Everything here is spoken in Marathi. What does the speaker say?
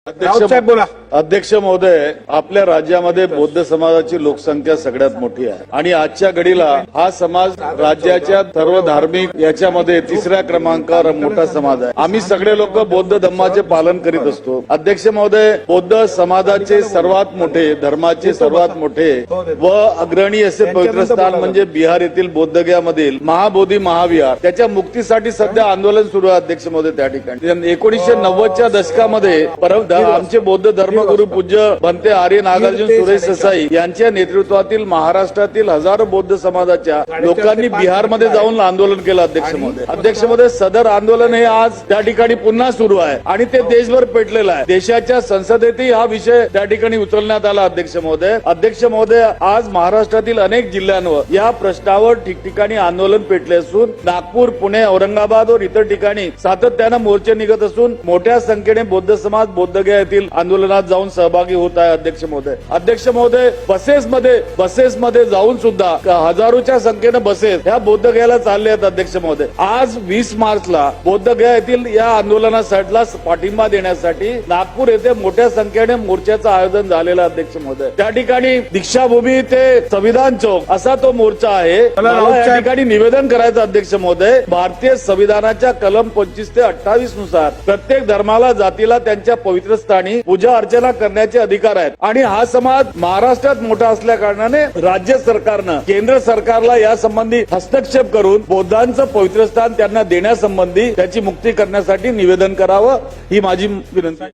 अध्यक्ष महोदय, आपल्या राज्यामध्ये बौद्ध समाजाची लोकसंख्या सगळ्यात मोठी आहे आणि आजच्या घडीला हा समाज राज्याच्या सर्व धार्मिक याच्यामध्ये तिसऱ्या क्रमांकावर मोठा समाज आहे। आम्ही सगळे लोक बौद्ध धर्माचे पालन करीत असतो। अध्यक्ष महोदय, बौद्ध समाजाचे सर्वात मोठे, धर्माचे सर्वात मोठे व अग्रणी असे पवित्र स्थान म्हणजे बिहार येथील बोधगयामधील महाबोधी महाविहार, त्याच्या मुक्तीसाठी सध्या आंदोलन सुरू आहे। अध्यक्ष महोदय, त्या ठिकाणी 1990च्या दशकामध्ये आमचे बौद्ध धर्मगुरू पूज्य भंते आर्य नागार्जुन सुरेश ससाई यांच्या नेतृत्वातील महाराष्ट्रातील हजारो बौद्ध समाजाच्या लोकांनी बिहारमध्ये जाऊन आंदोलन केलं। अध्यक्ष महोदय, सदर आंदोलन हे आज त्या ठिकाणी पुन्हा सुरू आहे आणि ते देशभर पेटलेलं आहे। देशाच्या संसदेतही हा विषय त्या ठिकाणी उचलण्यात आला। अध्यक्ष महोदय, आज महाराष्ट्रातील अनेक जिल्ह्यांवर या प्रश्नावर ठिकठिकाणी आंदोलन पेटले असून नागपूर, पुणे, औरंगाबाद व इतर ठिकाणी सातत्यानं मोर्चे निघत असून मोठ्या संख्येने बौद्ध समाज बोधगया येथील आंदोलनात जाऊन सहभागी होत आहे। अध्यक्ष महोदय, बसेसमध्ये जाऊन सुद्धा हजारोच्या संख्येने बसेस ह्या बोधगयाला चालले आहेत। अध्यक्ष महोदय, आज 20 मार्चला बोधगया येथील या आंदोलनासाठीला पाठिंबा देण्यासाठी नागपूर येथे मोठ्या संख्येने मोर्चाचं आयोजन झालेलं। अध्यक्ष महोदय, त्या ठिकाणी दीक्षाभूमी ते संविधान चौक असा तो मोर्चा आहे। मला या ठिकाणी निवेदन करायचं अध्यक्ष महोदय, भारतीय संविधानाच्या कलम 25 ते 28 नुसार प्रत्येक धर्माला, जातीला त्यांच्या पवित्र स्थानी पूजा अर्चना करण्याचे अधिकार आहेत आणि हा समाज महाराष्ट्रात मोठा असल्या कारणाने राज्य सरकारनं केंद्र सरकारला या संबंधी हस्तक्षेप करून बौद्धांचं पवित्र स्थान त्यांना देण्यासंबंधी त्याची मुक्ती करण्यासाठी निवेदन करावं, ही माझी विनंती।